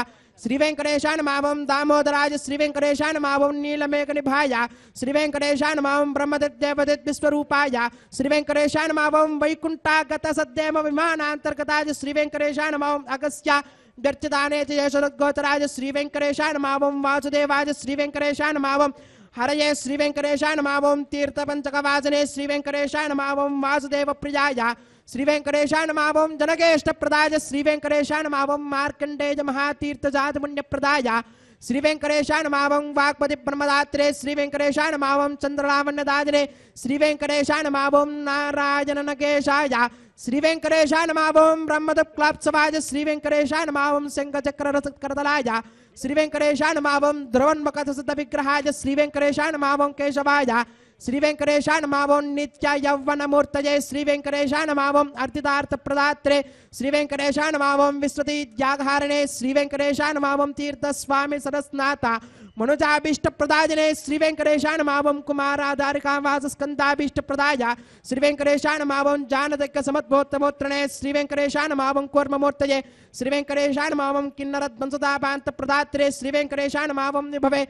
శ్రీ వెంకటేశాయ నమావం దామోదరాయ శ్రీ వెంకటేశాయ నమావం నీలమేఘ నిభాయ శ్రీ వెంకటేశాయ నమావం బ్రహ్మదేవదేవ విశ్వరూపాయ శ్రీ వెంకటేశాయ నమావం వైకుంఠాగత సద్దేమ విమానాంతర్గతాయ శ్రీ వెంకటేశాయ నమావం అగస్య గర్చిదానేత యశోగోచరాయ శ్రీ వెంకటేశాయ నమావం వాసుదేవాయ శ్రీ వెంకటేశాయ నమావం హరయే శ్రీ వెంకటేశాయ నమావం తీర్థపంచకవాసనే శ్రీ వెంకటేశాయ నమావం వాసుదేవ ప్రియాయ శ్రీ వెంకటేశాయ నమావం జనగేష్ట ప్రదాయ శ్రీ వెంకటేశాయ నమావం మార్కండేయ మహాతీర్థ జాత పుణ్య ప్రదాయ శ్రీ వెంకటేశాయ నమావం వాగ్పతి బ్రహ్మదాత్రే శ్రీ వెంకటేశాయ నమావం చంద్రలావణ్యదాజనే శ్రీ వెంకటేశాయ నమావం నారాయణ నగేశాయ శ్రీ వెంకటేశాయ నమావం బ్రహ్మదక్లాప్సవాయ శ్రీ వెంకటేశాయ నమావం శంఖచక్రరథకరతలాయ శ్రీ వెంకటేశాయ నమావం ధ్రువన్మకథసిద్ధ విగ్రహాయ శ్రీ వెంకటేశాయ నమావం కేశవాయ శ్రీ వెంకటేశాయ నమావం నిత్య యౌవనమూర్తయే శ్రీ వెంకటేశాయ నమావం అర్ధితార్థ ప్రదాత్రే శ్రీ వెంకటేశాయ నమావం విశ్వతి త్యాగహారణే శ్రీ వెంకటేశాయ నమావం తీర్థస్వామి సరస్నాథ మనుజాభీష్ట ప్రదాయనే శ్రీ వెంకటేశాయ నమావం కుమారాధారికావాస స్కందాభీష్ట ప్రదాయ శ్రీ వెంకటేశాయ నమావం జానదగ్గ సమద్భోత్తమోత్రణే శ్రీ వెంకటేశాయ నమావం కూర్మమూర్తయే శ్రీ వెంకటేశాయ నమావం కిన్నరద్వంసదాపాంత ప్రదాత్రే శ్రీ వెంకటేశాయ నమావం విభవే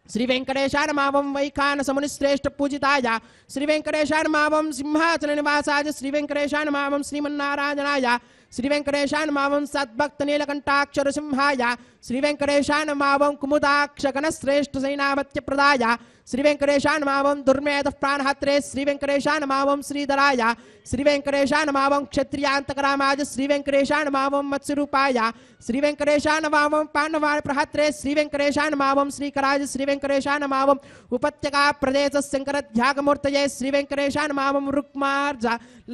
శ్రీ వెంకటేశాయ నమావం వైఖానస మునిశ్రేష్ఠ పూజితాయ శ్రీ వెంకటేశాయ నమావం సింహాచల నివాసాయ శ్రీ వెంకటేశాయ నమావం శ్రీమన్నారాయణాయ శ్రీ వెంకటేశాయ నమావం సద్భక్త నీలకంఠాక్షర సింహాయ శ్రీ వెంకటేశాయ నమావం కుముదాక్ష గణశ్రేష్ఠ సైనామత్య ప్రదాయ శ్రీ వెంకటేశాయ నమావం దుర్మేధ ప్రాణహత్రే శ్రీ వెంకటేశాయ నమావం శ్రీధరాయ శ్రీ వెంకటేశాయ నమావం క్షత్రియాంతకరామాయ శ్రీ వెంకటేశాయ నమావం మత్స్యరూపాయ శ్రీ వెంకటేశాయ నమావం పాండవాయ ప్రహత్రే శ్రీ వెంకటేశాయ నమావం శ్రీకరాయ శ్రీ వెంకటేశాయ నమావం ఉపత్యకా ప్రదేశ శంకర ధ్యాగమూర్తయే శ్రీ వెంకటేశాయ నమావం రుక్మార్జ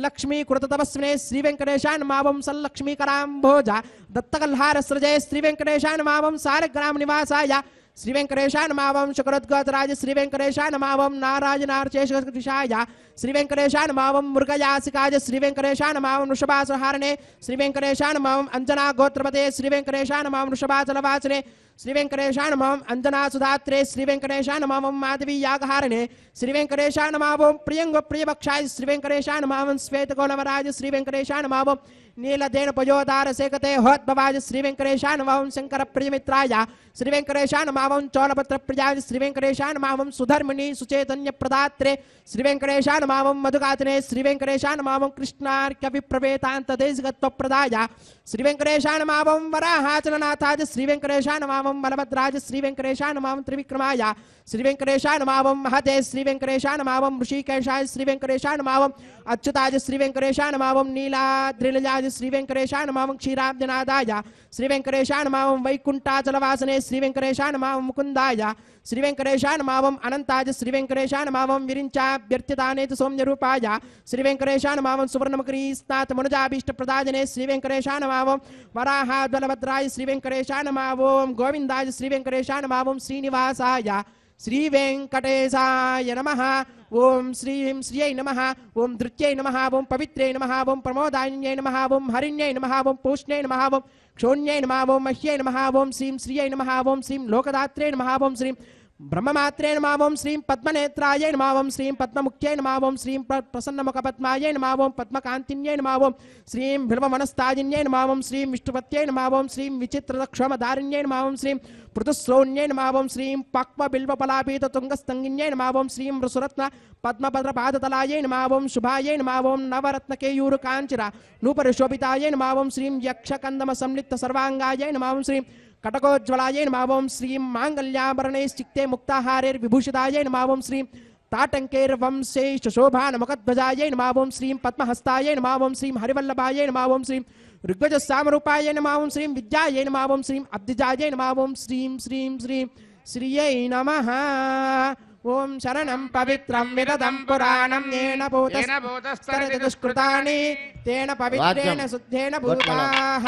లక్ష్మీ కృత తపస్వినే శ్రీ వెంకటేశాయ నమావం సల్లక్ష్మీకరాంభోజ దత్తకల్హార సృజే శ్రీ వెంకటేశాయ నమావం సారగ్రామ నివాసాయ శ్రీ వెంకటేశాయ నమావం శుకరోద్గోతరాజ శ్రీ వెంకటేశాయ నమావం నారాయణార్చేషాయ శ్రీ వెంకటేశాయ నమావం మృగయాసికాయ శ్రీ వెంకటేశాయ నమావం వృషభాసహారణే శ్రీ వెంకటేశాయ నమావం అంజనా గోత్రపతే శ్రీ వెంకటేశాయ నమావం వృషభాచలవాసనే శ్రీ వెంకటేశాయ నమావం అంజనా సుధాత్రే శ్రీ వెంకటేశాయ నమావం మాధవీ యాగహారణే శ్రీ వెంకటేశాయ నమావం ప్రియంగ ప్రియభక్షాయ శ్రీ వెంకటేశాయ నమావం శ్వేతగోళవరాజ శ్రీ వెంకటేశాయ నమావం నీలదేన పయోదార సేకతే హోద్భవాయ శ్రీ వెంకటేశాయ నమావం శంకర ప్రియమిత్రాయ శ్రీ వెంకటేశాయ నమావం చోళపత్ర ప్రియాయ శ్రీ వెంకటేశాయ నమావం సుధర్మిణి సుచేతన్య ప్రదాత్రే శ్రీ వెంకటేశాయ నమావం మధుగాతనే శ్రీ వెంకటేశాయ నమావం కృష్ణార్క్యవిప్రవేతాంత దేశగత్వ ప్రదాయ శ్రీ వెంకటేశాయ నమావం వరాహాచలనాథాయ శ్రీ వెంకటేశాయ నమావం బలభద్రాజ శ్రీ వెంకటేశాయ నమావం త్రివిక్రమాయ శ్రీ వెంకటేశాయ నమావం మహతే శ్రీ వెంకటేశాయ నమావం ఋషికేశాయ శ్రీ వెంకటేశాయ నమావం అచ్యుతాయ శ్రీ వెంకటేశాయ నమావం నీలాద్రిలయాయ శ్రీ వెంకటేశాయ నమావం క్షీరాబ్జనాదాయ శ్రీ వెంకటేశాయ నమావం వైకుంఠాచలవాసనే శ్రీ వెంకటేశాయ నమావం ముకుందాయ శ్రీ వెంకటేశాయ నమావం అనంతాయ శ్రీ వెంకటేశాయ నమావం విరించాభ్యర్థితానేతు సౌమ్యరూపాయ శ్రీ వెంకటేశాయ నమావం సువర్ణముఖరీ స్నాత మనుజాభీష్ట ప్రదాజనే శ్రీ వెంకటేశాయ నమావం వరాహాద్వలభద్రాయ శ్రీ వెంకటేశాయ నమావం గోవిందాయ శ్రీ వెంకటేశాయ నమావం శ్రీనివాసాయ శ్రీ వెంకటేశాయ నమః. ఓం శ్రీం శ్రీయై నమః. ఓం ధృత్యై నమః. ఓం పవిత్రై నమః. ఓం ప్రమోదాన్యై నమః. ఓం హరిణ్యై నమః. ఓం పూష్ణై నమః. ఓం క్షోణ్యై నమః. ఓం మహ్యై నమః. ఓం శ్రీం శ్రీయై నమః. ఓం శ్రీం లోకదాత్రే నమః. ఓం శ్రీం బ్రహ్మమాత్రే నమః ఓం శ్రీం పద్మనేత్రాయ నమః ఓం శ్రీం పద్మముఖ్యై నమః ఓం శ్రీం ప్రసన్నముఖపద్మాయ నమః ఓం పద్మకాంతిన్యై నమః ఓం శ్రీం బిల్వవనస్తాజిన్యై నమః ఓం శ్రీం విష్ణుపత్యై నమః ఓం శ్రీం విచిత్రదక్షమధారిణ్యై నమః ఓం శ్రీం పృతుశ్రౌణ్యై నమః ఓం శ్రీం పక్వబిల్వపలాపీత తుంగస్తంగిన్యై నమః ఓం శ్రీం వృసురత్న పద్మభద్రపాదతలాయై నమః ఓం శుభాయై నమః ఓం నవరత్నకేయూరు కాంచిర నూపరిశోభితాయై నమః ఓం శ్రీం యక్షకందమ సంలిప్త సర్వాంగాయై నమః ఓం శ్రీం కటకోజ్వలాయై నమః ఓం శ్రీం మాంగళ్యాభరణైశ్చిక్తే ముక్తాహారైర్విభూషితాయై నమః ఓం శ్రీం తాటంకైర్వంశైశోభానముఖధ్వజాయై నమః ఓం శ్రీం పద్మహస్తాయై నమః ఓం శ్రీం హరివల్లభాయై నమః ఓం శ్రీం ఋగ్వజస్సామరూపాయై నమః ఓం శ్రీం విద్యాయై నమః ఓం శ్రీం అబ్దిజాయై నమః ఓం శ్రీం శ్రీం శ్రీం శ్రియై నమః ఓం శరణం పవిత్రం విదదం పురాణం ఏన భూతస్తరతి దుష్కృతాని తేన పవిత్రేణ శుద్ధేన భూతాః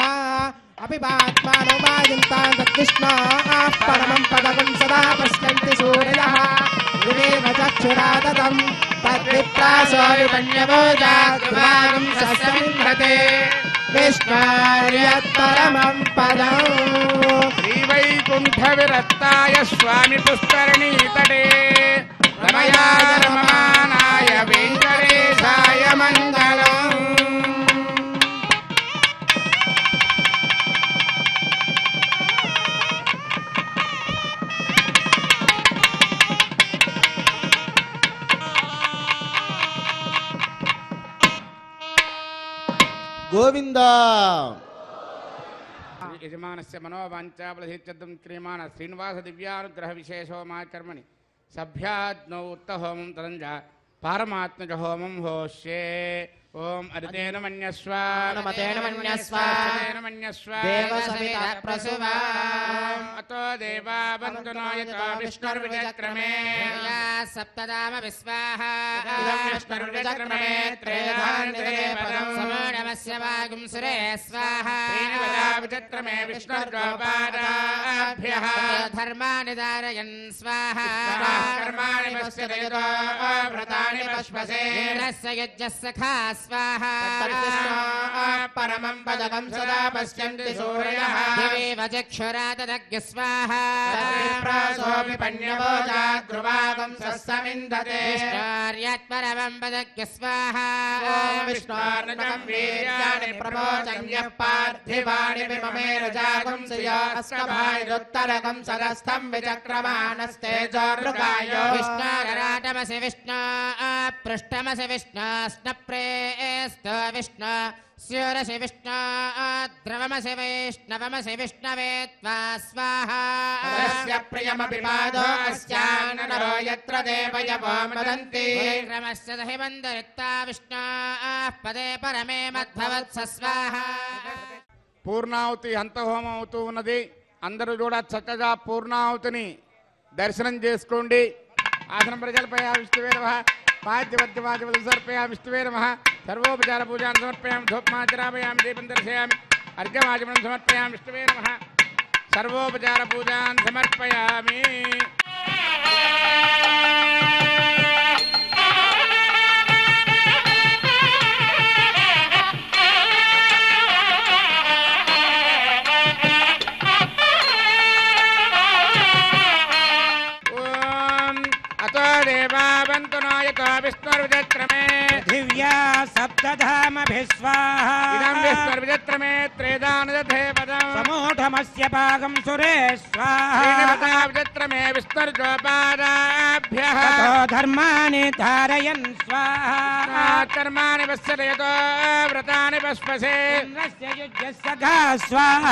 అపిపాత్మానో వాజింతాన్ తత్కృష్ణాః పరమం పదకం సదా పశ్యంతి సూర్యః వివేవ చక్షురాదతం తద్విప్రాసో విపన్యవోజాద్భాగం సస్యమింద్రతే విష్ణార్యత్పరమం పదం శ్రీవైకుంఠ విరక్తాయ స్వామి పుష్కరణీ తటే రమయాయ రమమానాయ వెంకటేశాయ మంగళం. గోవిందా యజమానస్య మనోవాంఛాఫలసిద్ధ్యర్థం క్రియమాణ శ్రీనివాస దివ్యానుగ్రహ విశేషోమాకర్మణి సభ్యాజ్ఞౌ ఉత్తహోమం తదంజ పారమాత్మజ హోమం హోష్యే. ఓం అరితేన మన్యస్వ నమతేన మన్యస్వ మన్యస్వ దేవసవితా ప్రసువా అతో దేవా బంధునో యతో విష్ణుర్విచక్రమే సప్తదామ విశ్వాహ ఇదం విష్ణుర్విచక్రమే త్రేధాన్యతే పదం సమోఢమస్య వాగుం సురే స్వాహ విచక్రమే విష్ణుర్గోపాదాభ్యః ధర్మాని ధారయన్ స్వాహ కర్మాణి పశ్యతే యతో వ్రతాని పశ్వసే ఇంద్రస్య యజ్ఞస్య ఖా స్వాహ పరమం పదకం సదా పశ్యంతి సూర్యః దేవ చక్షురాదగ్య స్వాహ తద్విప్రాసో విపన్యవోజాద్భాగం సస్యమింద్రతే విష్ణార్యత్పరమం పదగ్య స్వాహ ఓం విష్ణార్నకం వీర్యాణి ప్రమోచన్యః పార్థివాణి విమమేరజాగం శ్రియాస్కభాయురుత్తరకం సరస్థం విచక్రమాణస్తేజోర్గాయో విష్ణారాటమసి విష్ణు పృష్టమసి విష్ణు స్నప్రేస్త విష్ణు స్యూరసి విష్ణు ద్రవమసి వైష్ణవమసి విష్ణవే త్వా స్వాహా తస్య ప్రియమపి పాదో అస్యాన్నరో యత్ర దేవయవో మదంతి క్రమస్య దహి బంధరిత్తా విష్ణు పదే పరమే మద్భవత్స స్వాహా. పూర్ణాహుతి హంతహోమం అవుతూ ఉన్నది. అందరూ కూడా చక్కగా పూర్ణాహుతిని దర్శనం చేసుకోండి. ఆసనం ప్రజలపై విష్ణువే నమః పాద్యవర్గవాద్యవలు సమర్పయామి విష్ణువే నమః సర్వోపచార పూజాన్ని సమర్పయామి ధూపమాచరామయామి దీపం దర్శయామి అర్ఘ్యమాచమనం సమర్పయామి విష్ణువే నమః సర్వోపచార పూజాన్ని సమర్పయామి. అతో దేవా బంతునో యతో విష్ణుర్విచక్రమే దివ్యా సప్తధామభిస్వాహ ఇదం విష్ణుర్విచక్రమే త్రేదానుదధే పదం సమూఢమస్య భాగం సురే స్వాహ శ్రీనివాసా విచక్రమే విష్ణుర్గోపాదాభ్యః తతో ధర్మాని ధారయన్ స్వాహ కర్మాణి పశ్యతే యతో వ్రతాని పశ్వసే ఇంద్రస్య యుజ్యస్య ఘా స్వాహ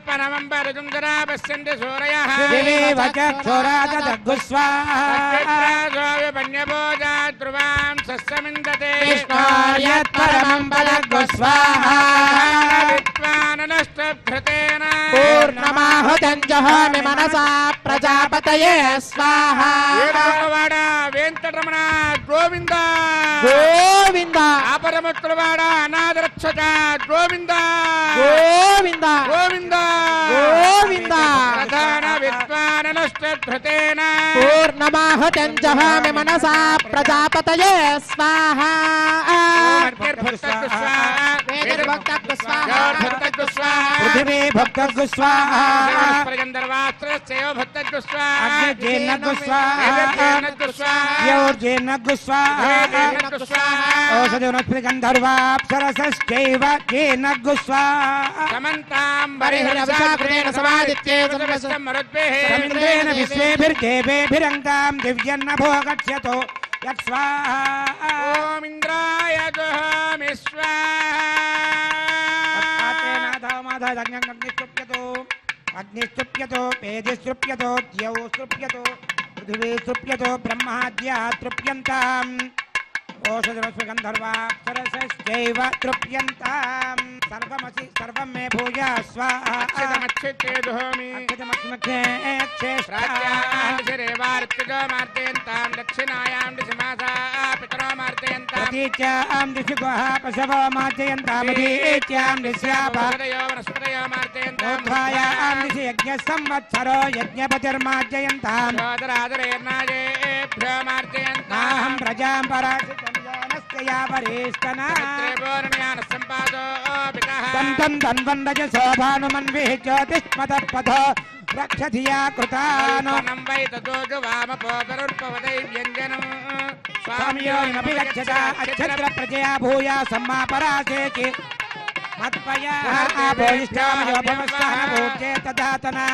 పరమం పరజుంజరా పశ్యంతి సూరయః వివేవ చక్షురాదగ్గు స్వాహ విపన్యభోజా ధ్రువాం సస్యమిందతే విష్ణార్యత్పరమం పదగ్గు స్వాహ విద్వాననష్టభృతేన పూర్ణమాహుతం జహామి మనసా ప్రజాపతయే స్వాహ ఏడవవాడ వెంకటరమణ గోవింద గోవింద ఆపరమత్తులవాడ అనాథరక్షక గోవింద గోవింద గోవింద గోవింద ప్రధాన విద్వాననష్టభృతేన పూర్ణమాహుతం జహామి మనసా ప్రజాపతయే స్వాహ వేదర్భక్త स्वाहा भक्तज्ञ स्वाहा पृथिवी भक्तज्ञ स्वाहा गन्धर्वास्त्रस्यैव भक्तज्ञ स्वाहा अग्निर्जेन्नज्ञ स्वाहा योर्जेन्नज्ञ स्वाहा औषधि वनस्पति गन्धर्वाप्सरसश्चैव जेन्नज्ञ स्वाहा बर्हिरविशाकृतेन समादित्ये समिन्द्रेण विश्वेभिर्देवेभिरङ्गां दिव्यन्नभो गच्छतो यत् स्वाहा ॐ इन्द्राय जुहोमि अग्निस्तृप्यतो पेजस्तृप्यतो द्यौ स्तृप्यतो पृथिवी स्तृप्यतो ब्रह्माद्या तृप्यन्ताम् ओषधरस्व गन्धर्वाप्सरसश्चैव तृप्यन्ताम् सर्वमसि सर्वं मे भूया स्वाहा अक्षतमक्षिते जुहोमि प्राच्यां दक्षिणायां दिशमासा पितरो मार्जयन्तां प्रतीच्यां दिशि गुहा पशवो मार्जयन्तां मदीच्यां दिश्यापा वनस्पतयो मार्जयन्तां ऊर्ध्वायां दिशि यज्ञसंवत्सरो यज्ञपतिर्मार्जयन्तां सोदरादरेर्नायेभ्यो मार्जयन्तां नाहं प्रजां पराजितं यानस्य या वरिष्ठना तं तन्वन्दज शोभानुमन्विः ज्योतिष्मतः पथो रक्षधिया कृतानो स्वामियोऽपि गच्छता अक्षत्र प्रजया भूया सम्मापरासेचि मत्पया आभोष्टामयो भवस्वानभूत्ये तदातना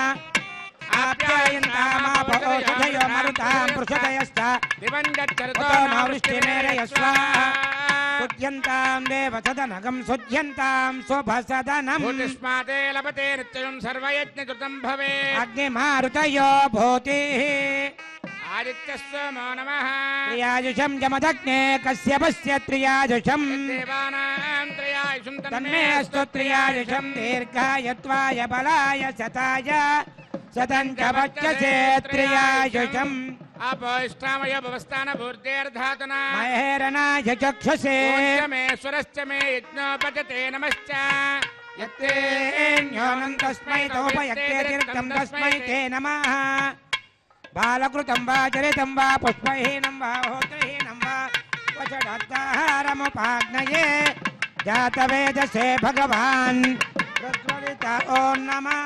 आप्यायन्तामापौषधयो मरुतां पृषदयश्च वृष्टिमेरय स्वाहा सुध्यन्तां देवसदनगं सुध्यन्तां शुभसदनम् भूतिष्माते लभते नित्यं सर्वयज्ञकृतं भवेत् अग्निमारुतयो भूतिः आदित्यस्वमो नमः त्रियायुषं जमदग्ने कश्यपस्य त्रियायुषं देवानां त्रयायुषं तन्मे अस्तु त्रियायुषं दीर्घाय त्वाय बलाय शताय शतं च वक्षसे त्रियायुषम् अपोष्टामय भवस्थान भूर्तेर्धातुना महेरणाय चक्षुषे मेश्वरश्च मे यज्ञोपजते नमश्च यत्तेऽन्योनं तस्मै तोपयत्ते तीर्थं तस्मै ते नमः बालकृतं वा चरितं वा पुष्पहीनं वा होत्रहीनं वा वचडात्ताहारमुपाग्नये जातवेदसे भगवान् प्रज्वलित ॐ नमः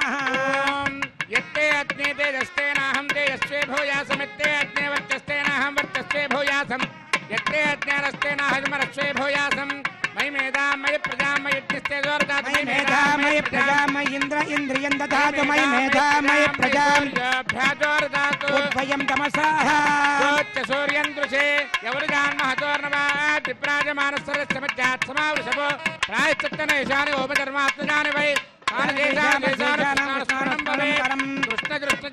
यत्ते अग्ने तेजस्तेनाहं तेजस्वे भूयासमित्ते अग्ने वर्चस्तेनाहं वर्चस्वे भूयासम् यत्ते अज्ञानस्तेनाहमरस्वे भूयासम् मयि मेधां मयि प्रजां मयि यज्ञस्ते जोरदातु मयि मेधा मयि प्रजा मयि इन्द्र इन्द्रियं ददातु मयि मेधा मयि प्रजां भ्याजोरदातु उद्भयं तमसाः योच्च सूर्यं दृशे यवरुजान् महतोर्नवात् विप्राजमानस्सरस्य मज्जात् समावृषभो प्रायश्चित्तनेशानि उपधर्मात्मजानि वै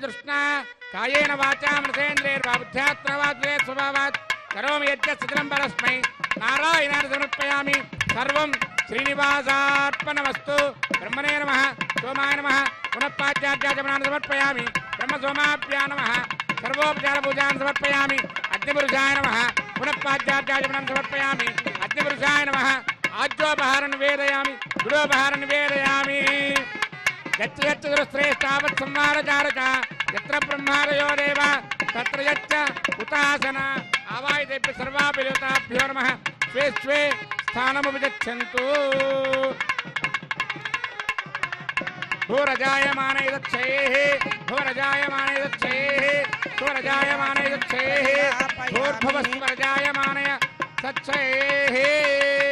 कृष्ण कायेन वाचा मृतेन्द्रेर्वा बुद्ध्यात्मवाद्वे स्वभावात् करोमि यज्ञसकलं परस्मै नारायणाय समर्पयामि सर्वं श्रीनिवासार्पणमस्तु ब्रह्मणे नमः सोमाय नमः पुनः पाद्यार्घ्याचमनान् समर्पयामि ब्रह्मसोमाभ्यां नमः सर्वोपचारपूजान् समर्पयामि अग्निपुरुषाय नमः पुनः पाद्यार्घ्याचमनान् समर्पयामि अग्निपुरुषाय नमः आज्योपहारं निवेदयामि गुडोपहारं निवेदयामि यच्च यच्च दुरश्रेष्ठावत् संहारचारक यत्र ब्रह्मादयो देव तत्र यच्च उतासन आवाहितेभ्यः सर्वाभ्यो देवताभ्यो नमः स्वे स्वे स्थानमुपगच्छन्तु भूरजायमाने दक्षैः भूरजायमाने दक्षैः भूरजायमाने दक्षैः भूर्भुवस्वरजायमानय सच्छैः